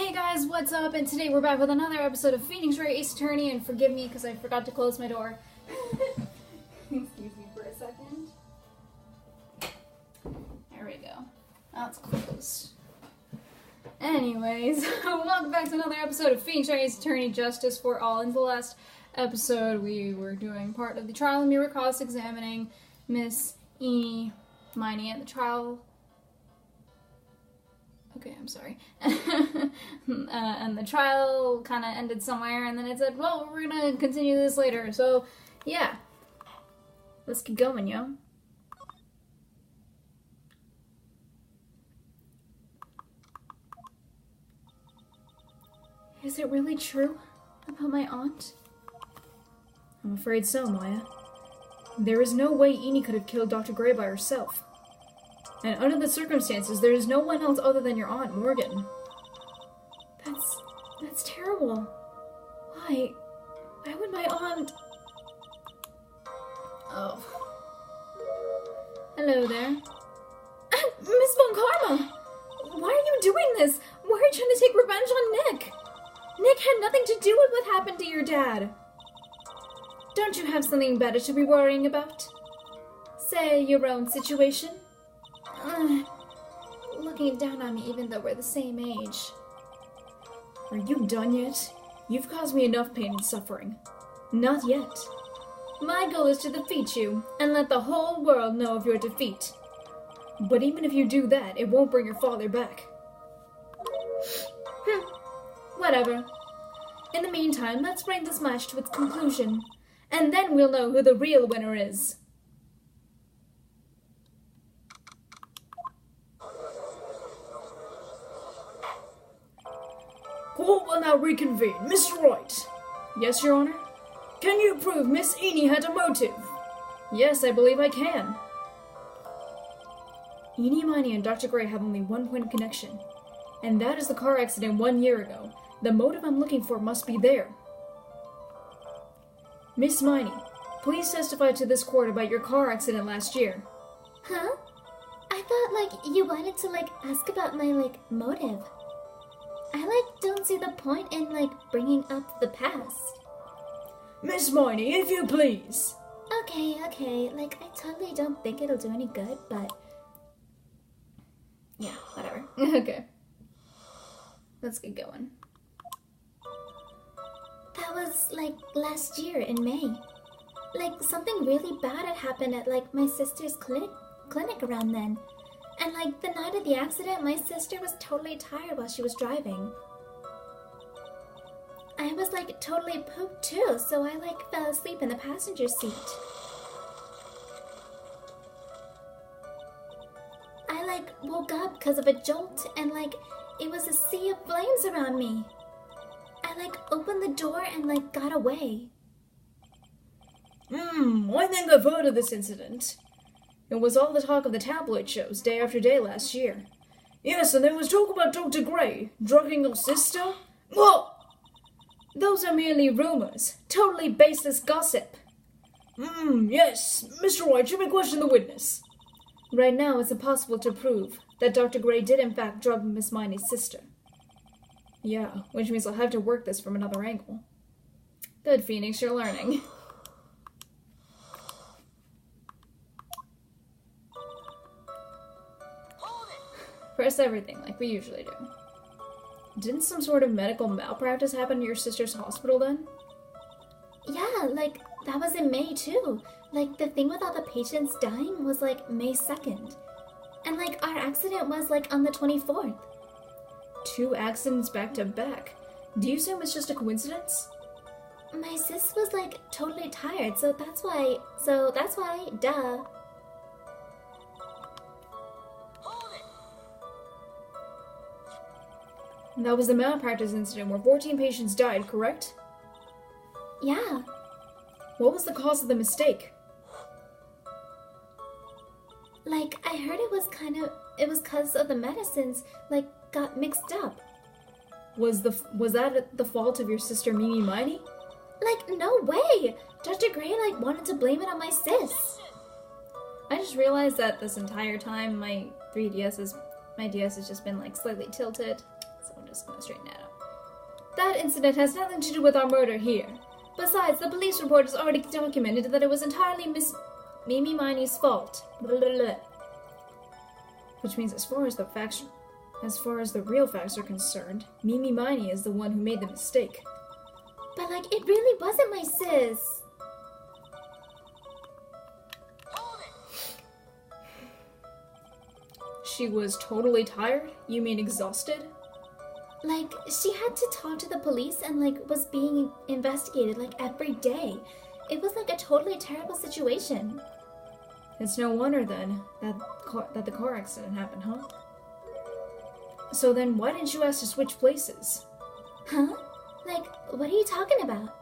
Hey guys, what's up? And today we're back with another episode of Phoenix Wright Ace Attorney, and forgive me because I forgot to close my door. Excuse me for a second. There we go. Now it's closed. Anyways, welcome back to another episode of Phoenix Wright Ace Attorney, Justice for All. In the last episode, we were doing part of the trial and we were cross-examining Miss E. Miney at the trial. Okay, I'm sorry. And the trial kind of ended somewhere, and then it said, well, we're gonna continue this later, so, yeah. Let's keep going, yo. Is it really true about my aunt? I'm afraid so, Maya. There is no way Eni could have killed Dr. Gray by herself. And under the circumstances, there is no one else other than your Aunt Morgan. That's terrible. Why? Why would my aunt... Oh. Hello there. Miss Von Karma! Why are you doing this? Why are you trying to take revenge on Nick? Nick had nothing to do with what happened to your dad. Don't you have something better to be worrying about? Say, your own situation? Looking down on me even though we're the same age. Are you done yet? You've caused me enough pain and suffering. Not yet. My goal is to defeat you, and let the whole world know of your defeat. But even if you do that, it won't bring your father back. Whatever. In the meantime, let's bring this match to its conclusion, and then we'll know who the real winner is. Court will now reconvene. Mr. Wright. Yes, Your Honor? Can you prove Miss Eni had a motive? Yes, I believe I can. Eni Miney and Dr. Gray have only one point of connection, and that is the car accident 1 year ago. The motive I'm looking for must be there. Miss Miney, please testify to this court about your car accident last year. Huh? I thought, you wanted to, ask about my, motive. I, don't see the point in, bringing up the past. Miss Miney, if you please. Okay. I totally don't think it'll do any good, but... yeah, whatever. Okay. Let's get going. That was, last year in May. Something really bad had happened at, my sister's clinic around then. And, the night of the accident, my sister was totally tired while she was driving. I was, totally pooped, too, so I, fell asleep in the passenger seat. I, woke up because of a jolt, and, it was a sea of flames around me. I, opened the door and, got away. I think I've heard of this incident. It was all the talk of the tabloid shows day after day last year. Yes, and there was talk about Dr. Gray drugging your sister. Well, those are merely rumors. Totally baseless gossip. Yes. Mr. White, you may question the witness. Right now, it's impossible to prove that Dr. Gray did in fact drug Miss Miney's sister. Yeah, which means I'll have to work this from another angle. Good, Phoenix, you're learning. Press everything, like we usually do. Didn't some sort of medical malpractice happen to your sister's hospital then? Yeah, that was in May too. The thing with all the patients dying was May 2nd. And our accident was on the 24th. 2 accidents back to back. Do you assume it's just a coincidence? My sis was totally tired, so that's why, duh. That was the malpractice incident where 14 patients died, correct? Yeah. What was the cause of the mistake? I heard it was because of the medicines, got mixed up. Was that the fault of your sister Mimi Miney? No way! Dr. Gray, wanted to blame it on my sis. I just realized that this entire time my DS has just been, slightly tilted. So, I'm just gonna straighten that out. That incident has nothing to do with our murder here. Besides, the police report has already documented that it was entirely Miss Mimi Miney's fault. Blah, blah, blah. Which means as far as the real facts are concerned, Mimi Miney is the one who made the mistake. But, like, it really wasn't my sis. She was totally tired? You mean exhausted? Like, she had to talk to the police and, like, was being investigated, like, every day. It was, like, a totally terrible situation. It's no wonder, then, that the car accident happened, huh? So then, why didn't you ask to switch places? Huh? Like, what are you talking about?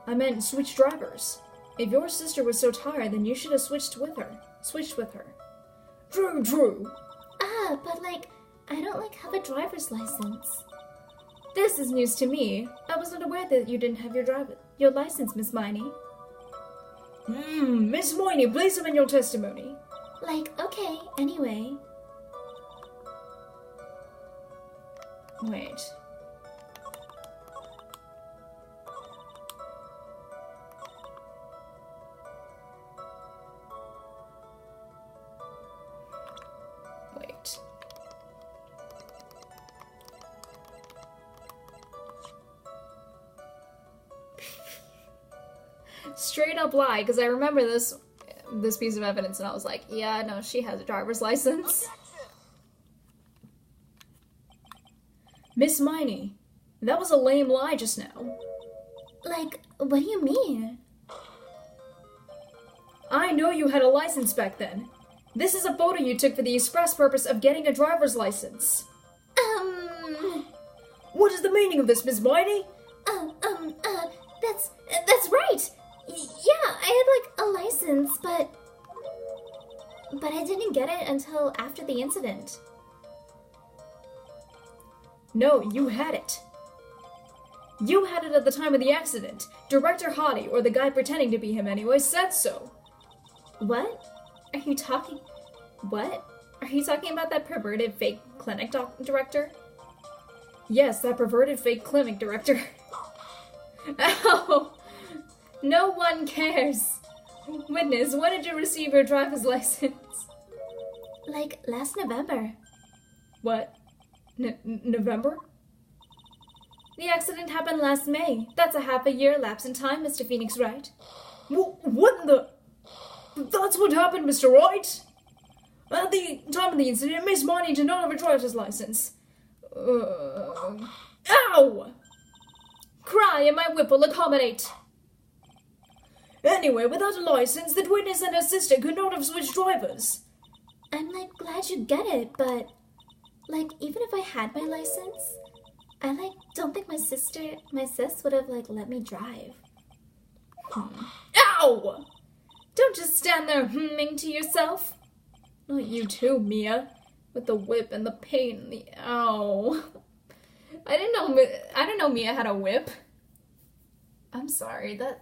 I meant switch drivers. If your sister was so tired, then you should have switched with her. True. But, like, I don't, like, have a driver's license. This is news to me. I wasn't aware that you didn't have your license, Miss Miney. Miss Miney, please amend your testimony. Like, okay, anyway. Wait. Straight up lie, because I remember this piece of evidence and I was like, yeah, no, she has a driver's license. Miss Miney, that was a lame lie just now. Like, what do you mean? I know you had a license back then. This is a photo you took for the express purpose of getting a driver's license. What is the meaning of this, Miss Miney? That's right! Yeah, I had, like, a license, but I didn't get it until after the incident. No, you had it. You had it at the time of the accident. Director Hottie, or the guy pretending to be him anyway, said so. What? Are you talking about that perverted fake clinic director? Yes, that perverted fake clinic director. Ow! No one cares. Witness, when did you receive your driver's license? Like, last November. What? November? The accident happened last May. That's a half a year lapse in time, Mr. Phoenix Wright. What in the... That's what happened, Mr. Wright? At the time of the incident, Miss Miney did not have a driver's license. Ow! Cry and my whip will accommodate. Anyway, without a license, the witness and her sister could not have switched drivers. I'm, like, glad you get it, but, like, even if I had my license, I, like, don't think my sis would have, like, let me drive. Ow! Don't just stand there humming to yourself. Not you too, Mia. With the whip and the pain and the ow. I didn't know Mia had a whip. I'm sorry, that...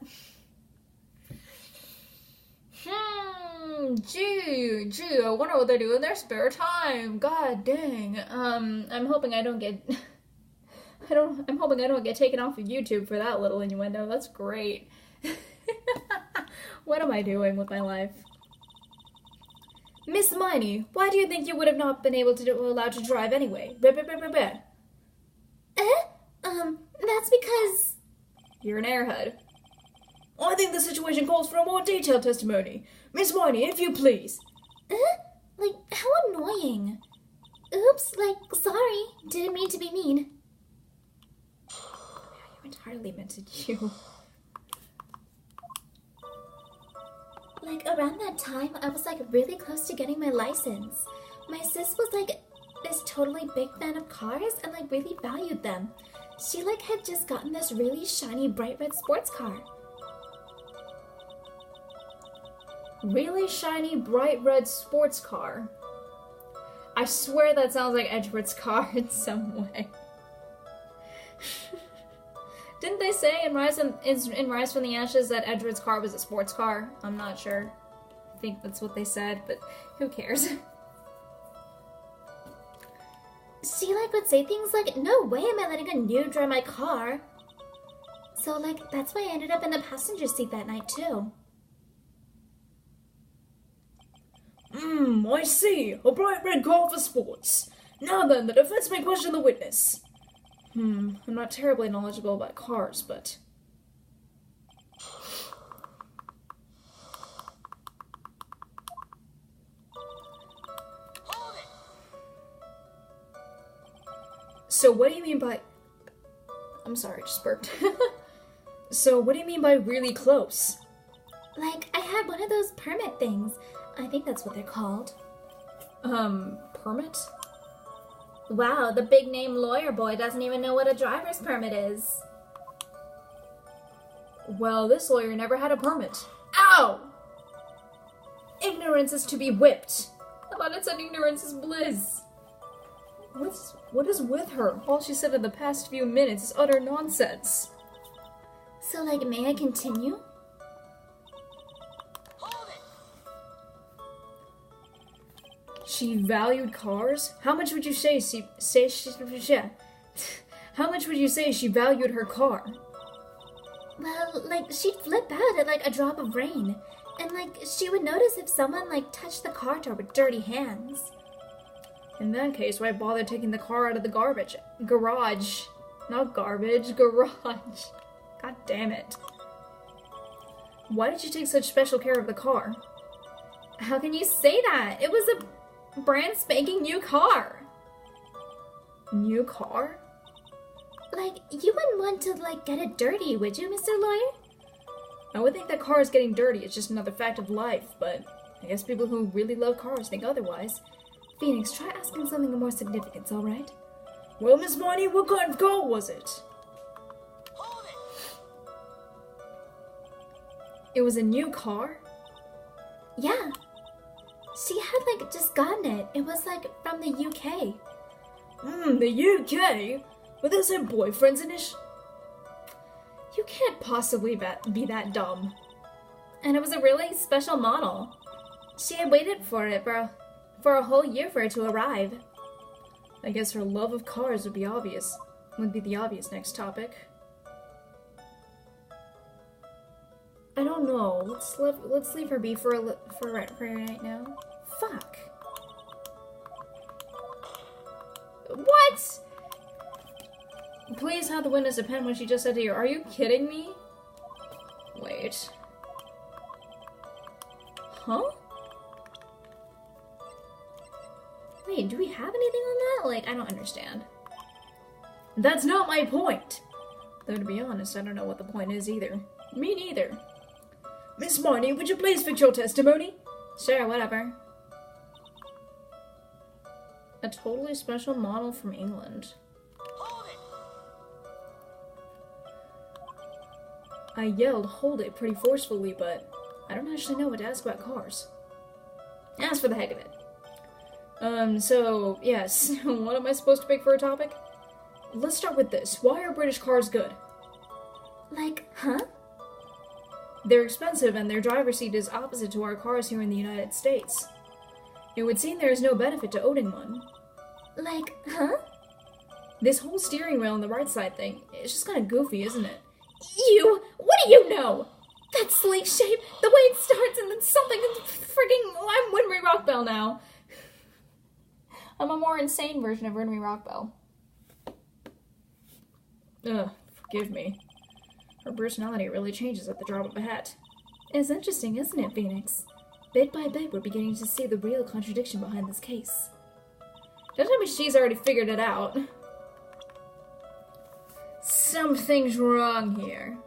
Gee, I wonder what they do in their spare time. God dang. I'm hoping I don't get... I'm hoping I don't get taken off of YouTube for that little innuendo. That's great. What am I doing with my life? Miss Miney, why do you think you would have not been allowed to drive anyway? That's because... You're an airhead. I think the situation calls for a more detailed testimony. Miss Miney, if you please. Like, how annoying. Oops, like, sorry. Didn't mean to be mean. You entirely meant you. Like, around that time, I was, like, really close to getting my license. My sis was, like, this totally big fan of cars and, like, really valued them. She, like, had just gotten this really shiny, bright red sports car. Really shiny, bright red sports car. I swear that sounds like Edward's car in some way. Didn't they say in Rise from the Ashes that Edward's car was a sports car? I'm not sure. I think that's what they said, but who cares? she like would say things like, "No way am I letting a nude drive my car." So like that's why I ended up in the passenger seat that night too. I see. A bright red car for sports. Now then, the defense may question the witness. I'm not terribly knowledgeable about cars, but... So what do you mean by... I'm sorry, I just burped. So what do you mean by really close? Like, I had one of those permit things. I think that's what they're called. Permit? Wow, the big name lawyer boy doesn't even know what a driver's permit is. Well, this lawyer never had a permit. Ow! Ignorance is to be whipped. I thought it said ignorance is bliss. What is with her? All she said in the past few minutes is utter nonsense. So, like, may I continue? She valued cars? How much would you say How much would you say she valued her car? Well, like, she'd flip out at, like, a drop of rain. And, like, she would notice if someone, like, touched the car door with dirty hands. In that case, why bother taking the car out of the garage? Not garbage, garage. God damn it. Why did you take such special care of the car? How can you say that? It was a brand spanking new car. New car? Like, you wouldn't want to, like, get it dirty, would you, Mr. Lawyer? I would think that cars getting dirty is just another fact of life, but I guess people who really love cars think otherwise. Phoenix, try asking something of more significance, alright? Well, Miss Marnie, what kind of car was it? It was a new car? Yeah. She had, like, just gotten it. It was, like, from the UK. The UK? With those her boyfriends in it? You can't possibly be that dumb. And it was a really special model. She had waited for it for a whole year for it to arrive. I guess her love of cars would be the obvious next topic. I don't know. Let's leave her be for right now. Fuck. What? Please have the witness append what she just said to you. Are you kidding me? Wait. Huh? Wait, do we have anything on that? Like, I don't understand. That's not my point! Though to be honest, I don't know what the point is either. Me neither. Miss Marnie, would you please fix your testimony? Sure, whatever. A totally special model from England. I yelled, "Hold it," pretty forcefully, but I don't actually know what to ask about cars. As for the heck of it. So, yes, what am I supposed to pick for a topic? Let's start with this. Why are British cars good? Like, huh? They're expensive and their driver's seat is opposite to our cars here in the United States. It would seem there is no benefit to owning one. Like, huh? This whole steering wheel on the right side thing, it's just kind of goofy, isn't it? You! What do you know? That sleek shape, the way it starts, and then something frigging... I'm Winry Rockbell now. I'm a more insane version of Winry Rockbell. Forgive me. Her personality really changes at the drop of a hat. It's interesting, isn't it, Phoenix? Bit by bit, we're beginning to see the real contradiction behind this case. Don't tell me she's already figured it out. Something's wrong here.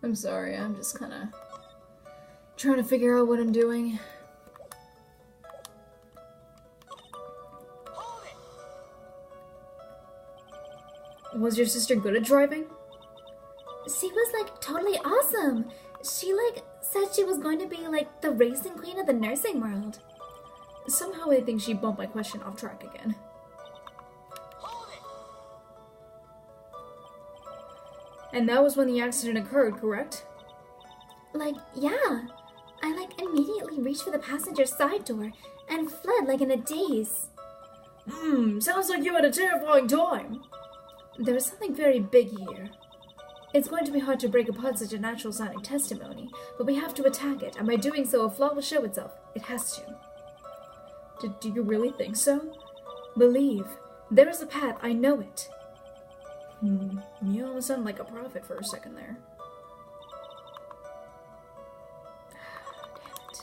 I'm sorry, I'm just kinda trying to figure out what I'm doing. Was your sister good at driving? She was like totally awesome. She like said she was going to be like the racing queen of the nursing world. Somehow I think she bumped my question off track again. And that was when the accident occurred, correct? Like, yeah. I like immediately reached for the passenger side door and fled like in a daze. Sounds like you had a terrifying time. There is something very big here. It's going to be hard to break apart such a natural-sounding testimony, but we have to attack it, and by doing so, a flaw will show itself. It has to. Do you really think so? Believe. There is a path, I know it. You almost sound like a prophet for a second there. Damn it.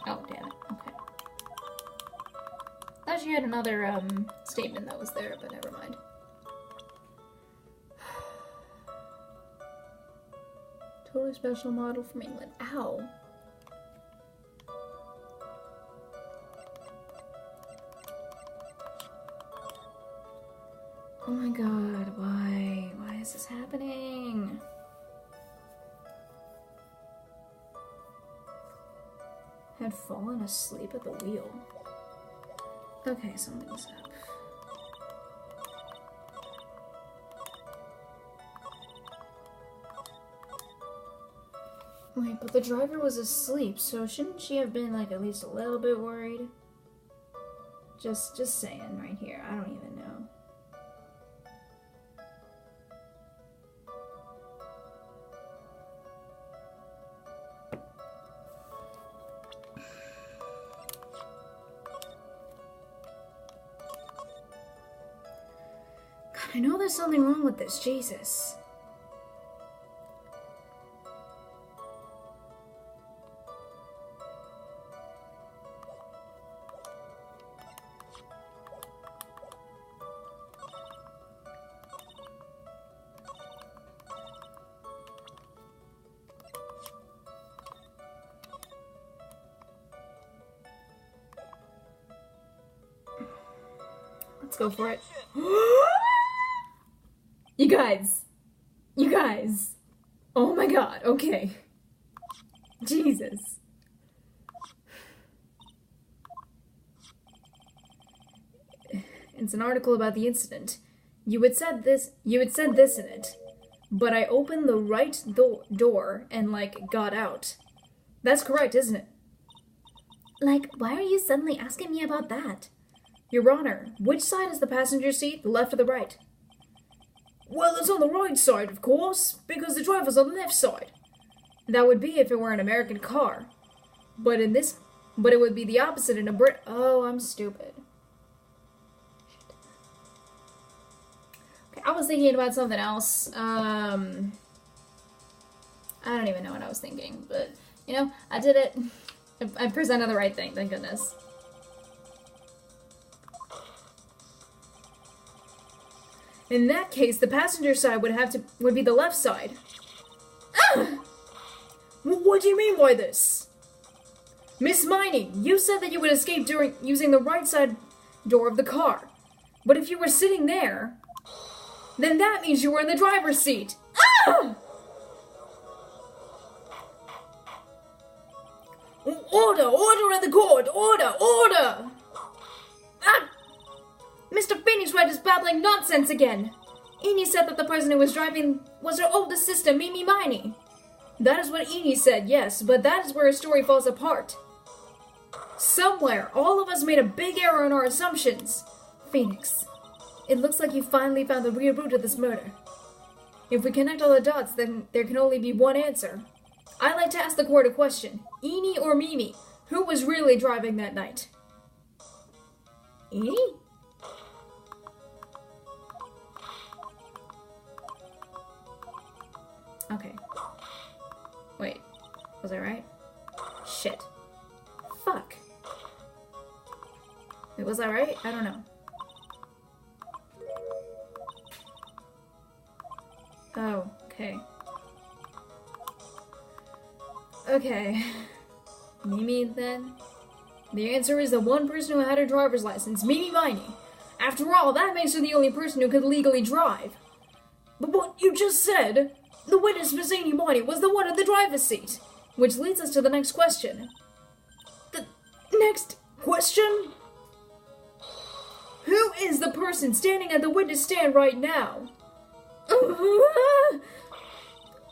Oh, damn it. Okay. Thought she had another, statement that was there, but never mind. Totally special model from England. Ow. Oh my god, why? Why is this happening? Had fallen asleep at the wheel. Okay, something's up. Wait, but the driver was asleep, so shouldn't she have been like at least a little bit worried? Just saying right here, I don't even know. I know there's something wrong with this, Jesus. Let's go for it. You guys, oh my god, okay. Jesus. It's an article about the incident. You had said this in it, but I opened the right door and, like, got out. That's correct, isn't it? Like, why are you suddenly asking me about that? Your Honor, which side is the passenger seat, the left or the right? Well, it's on the right side, of course, because the driver's on the left side. That would be if it were an American car. But it would be the opposite in a Brit- Oh, I'm stupid. Okay, I was thinking about something else. I don't even know what I was thinking, but, you know, I did it. I presented the right thing, thank goodness. In that case, the passenger side would be the left side. Ah! What do you mean by this? Miss Miney, you said that you would escape using the right side door of the car. But if you were sitting there, then that means you were in the driver's seat. Ah! Order in the court! Order! Ah! Mr. Phoenix Wright is babbling nonsense again. Eni said that the person who was driving was her oldest sister, Mimi Miney. That is what Eni said, yes, but that is where her story falls apart. Somewhere, all of us made a big error in our assumptions. Phoenix, it looks like you finally found the real root of this murder. If we connect all the dots, then there can only be one answer. I'd like to ask the court a question. Eni or Mimi, who was really driving that night? Eni? Okay. Wait. Was I right? Shit. Fuck. Wait, was I right? I don't know. Oh, okay. Okay. Mimi, then? The answer is the one person who had her driver's license, Mimi Miney. After all, that makes her the only person who could legally drive. But what you just said, the witness, Miss Amy Miney, was the one in the driver's seat. Which leads us to the next question. The next question? Who is the person standing at the witness stand right now?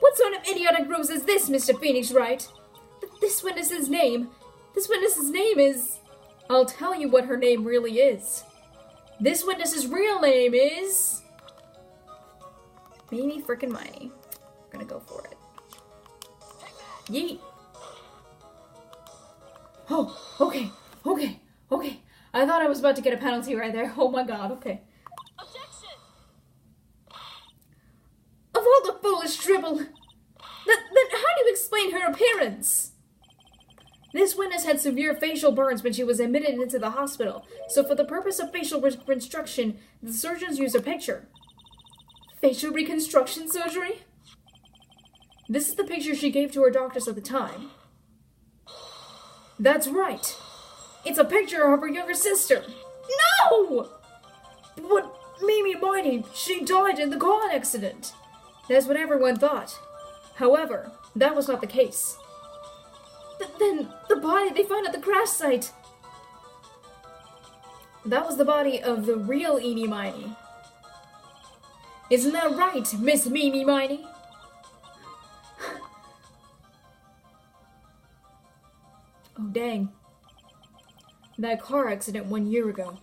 What sort of idiotic ruse is this, Mr. Phoenix Wright? This witness's name is... I'll tell you what her name really is. This witness's real name is... Mimi frickin' Miney. I'm gonna go for it. Yeet. Oh, okay. I thought I was about to get a penalty right there. Oh my god, okay. Objection! Of all the foolish dribble! Then how do you explain her appearance? This witness had severe facial burns when she was admitted into the hospital, so for the purpose of facial reconstruction, the surgeons used a picture. Facial reconstruction surgery? This is the picture she gave to her doctors at the time. That's right. It's a picture of her younger sister. No! But Mimi Miney, she died in the car accident. That's what everyone thought. However, that was not the case. Then the body they found at the crash site. That was the body of the real Eenie Miney. Isn't that right, Miss Mimi Miney? Oh, dang. That car accident 1 year ago.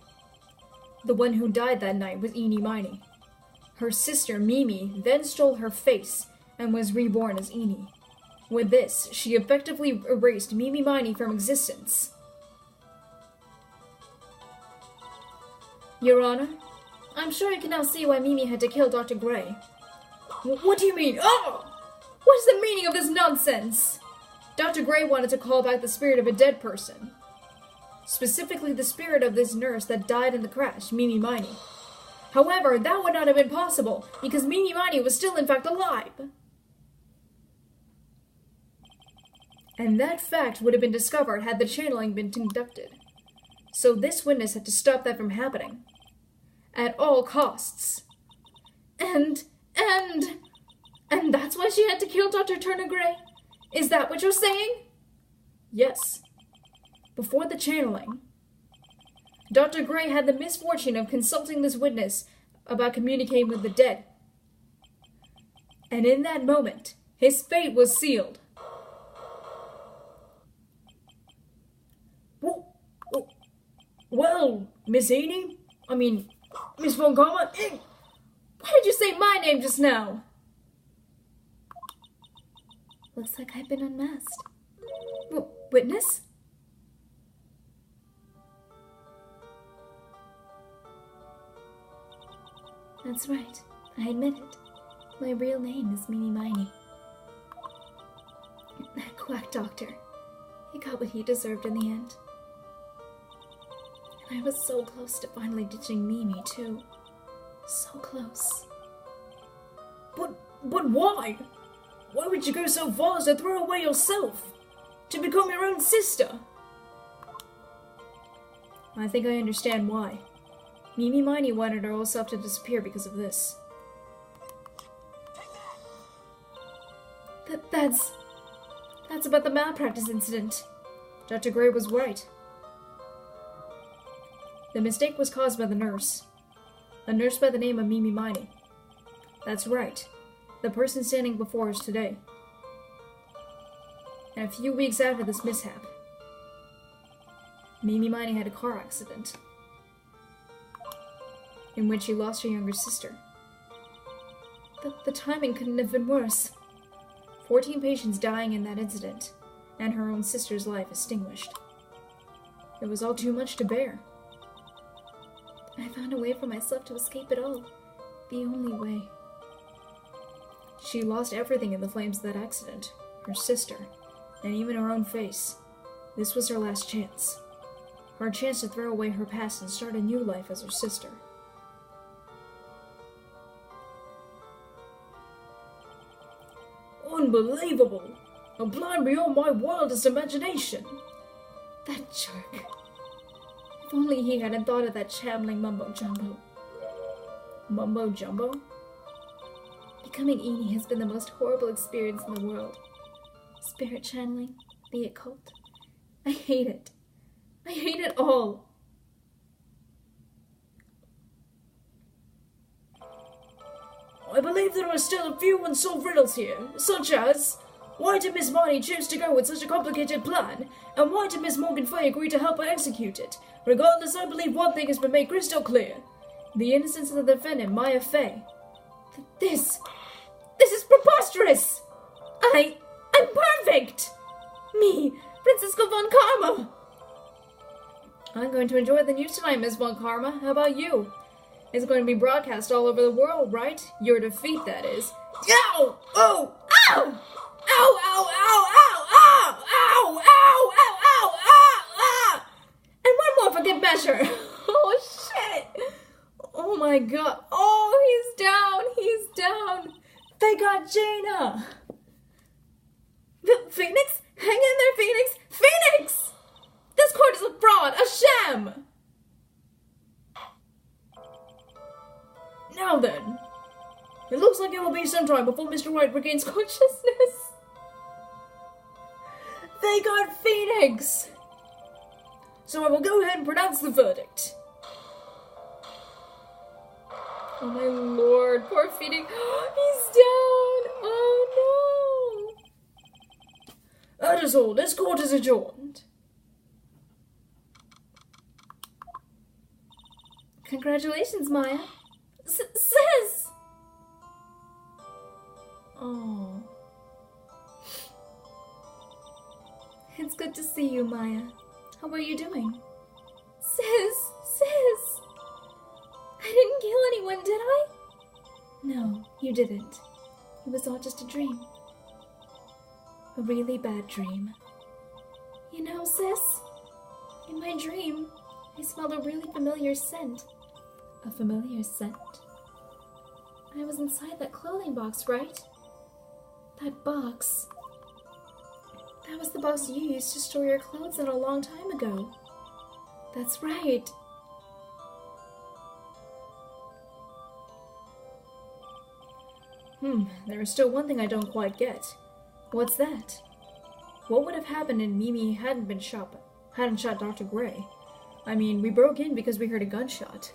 The one who died that night was Eenie Miney. Her sister, Mimi, then stole her face and was reborn as Eenie. With this, she effectively erased Mimi Miney from existence. Your Honor, I'm sure you can now see why Mimi had to kill Dr. Gray. What do you mean? Oh! What is the meaning of this nonsense? Dr. Gray wanted to call back the spirit of a dead person. Specifically the spirit of this nurse that died in the crash, Mimi Miney. However, that would not have been possible, because Mimi Miney was still in fact alive. And that fact would have been discovered had the channeling been conducted. So this witness had to stop that from happening. At all costs. And that's why she had to kill Dr. Turner Gray? Is that what you're saying? Yes. Before the channeling, Dr. Gray had the misfortune of consulting this witness about communicating with the dead. And in that moment, his fate was sealed. Well, Miss Eenie? Miss Von Karma? Why did you say my name just now? Looks like I've been unmasked. Witness? That's right. I admit it. My real name is Mimi Miney. That quack doctor. He got what he deserved in the end. And I was so close to finally ditching Mimi, too. So close. But why? Why would you go so far as to throw away yourself? To become your own sister? I think I understand why. Mimi Miney wanted her old self to disappear because of this. That's about the malpractice incident. Dr. Gray was right. The mistake was caused by the nurse. A nurse by the name of Mimi Miney. That's right. The person standing before us today. And a few weeks after this mishap, Mimi Miney had a car accident in which she lost her younger sister. The timing couldn't have been worse. 14 patients dying in that incident, and her own sister's life extinguished. It was all too much to bear. I found a way for myself to escape it all. The only way. She lost everything in the flames of that accident. Her sister, and even her own face. This was her last chance. Her chance to throw away her past and start a new life as her sister. Unbelievable! A plan beyond my wildest imagination! That jerk. If only he hadn't thought of that shambling mumbo-jumbo. Mumbo-jumbo? Becoming Eni has been the most horrible experience in the world. Spirit channeling, the occult. I hate it. I hate it all. I believe there are still a few unsolved riddles here, such as, why did Miss Marnie choose to go with such a complicated plan, and why did Miss Morgan Fay agree to help her execute it? Regardless, I believe one thing has been made crystal clear. The innocence of the defendant, Maya Fay. This is preposterous! I'm perfect! Me, Francisco von Karma! I'm going to enjoy the news tonight, Miss von Karma. How about you? It's going to be broadcast all over the world, right? Your defeat, that is. Ow! Oh! Ow! Ow! Ow! Ow! Ow! Ow! Ow! Ow! Ow! Ow! Ow! And one more for good measure. Oh, shit! Oh, my God. Oh, he's down. He's down. They got Jaina. Phoenix? Hang in there, Phoenix. Phoenix! This court is a fraud, a sham. Now then, it looks like it will be some time before Mr. White regains consciousness. They got Phoenix! So I will go ahead and pronounce the verdict. Oh my lord, poor Phoenix. He's down! Oh no! That is all. This court is adjourned. Congratulations, Maya. Sis! Oh. It's good to see you, Maya. How are you doing? Sis! I didn't kill anyone, did I? No, you didn't. It was all just a dream. A really bad dream. You know, sis, in my dream, I smelled a really familiar scent. A familiar scent? I was inside that clothing box, right? That box. That was the box you used to store your clothes in a long time ago. That's right. There is still one thing I don't quite get. What's that? What would have happened if Mimi hadn't shot Dr. Gray? I mean, we broke in because we heard a gunshot.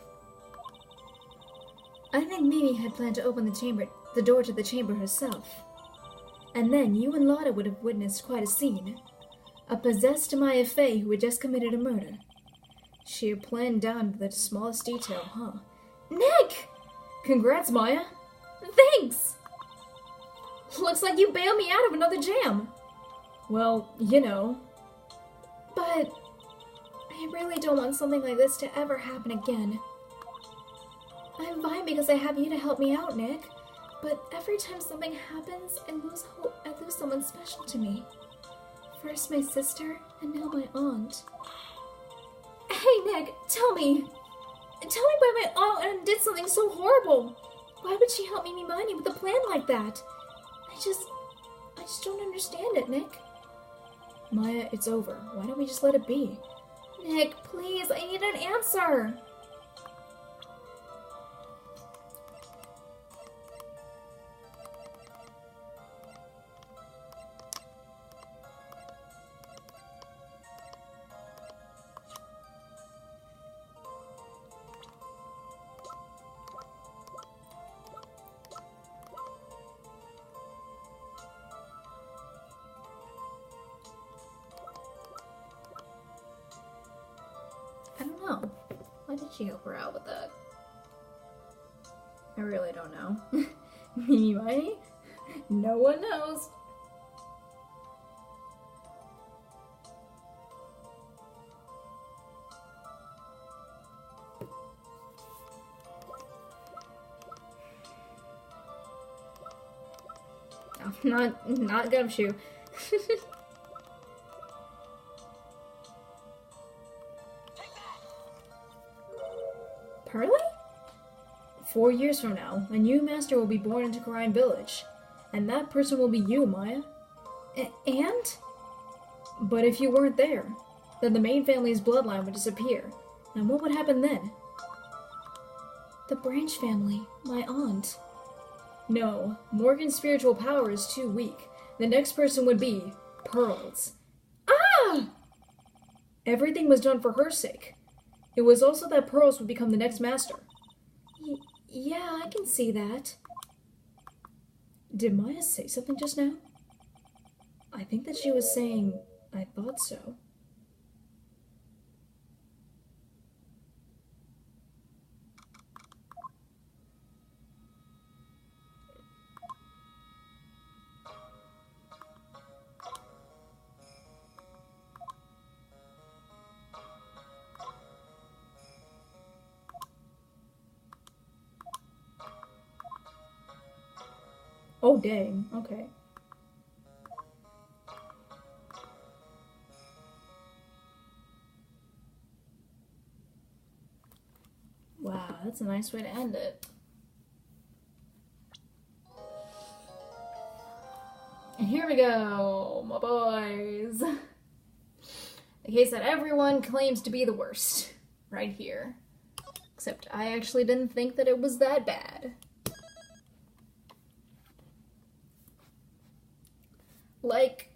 I think Mimi had planned to open the door to the chamber herself. And then you and Lotta would have witnessed quite a scene. A possessed Maya Fey who had just committed a murder. She had planned down to the smallest detail, huh? Nick! Congrats, Maya! Thanks! Looks like you bailed me out of another jam. Well, you know. But I really don't want something like this to ever happen again. I'm fine because I have you to help me out, Nick. But every time something happens, I lose hope. I lose someone special to me. First my sister, and now my aunt. Hey, Nick, tell me why my aunt did something so horrible. Why would she help Mimi Miney with a plan like that? I just don't understand it, Nick. Maya, it's over. Why don't we just let it be? Nick, please, I need an answer. I don't know. Why did she help her out with that? I really don't know. Mimi Miney? No one knows. Not Gumshoe. Pearly? 4 years from now, a new master will be born into Crime Village. And that person will be you, Maya. And? But if you weren't there, then the main family's bloodline would disappear. And what would happen then? The Branch family, my aunt. No, Morgan's spiritual power is too weak. The next person would be Pearls. Ah! Everything was done for her sake. It was also that Pearls would become the next master. Yeah, I can see that. Did Maya say something just now? I think that she was saying, I thought so. Oh, dang. Okay. Wow, that's a nice way to end it. And here we go, my boys. The case that everyone claims to be the worst. Right here. Except I actually didn't think that it was that bad. Like,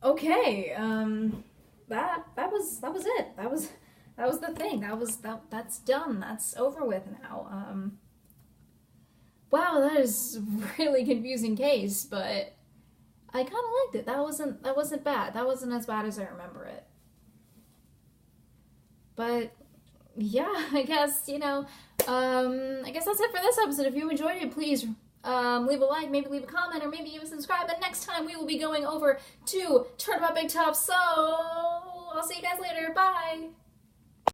okay, that was it. That was the thing. That's done. That's over with now. Wow, that is a really confusing case, but I kind of liked it. That wasn't bad. That wasn't as bad as I remember it. But yeah, I guess, I guess that's it for this episode. If you enjoyed it, please leave a like, maybe leave a comment, or maybe even subscribe. And next time we will be going over to Turnabout Big Top. So I'll see you guys later. Bye!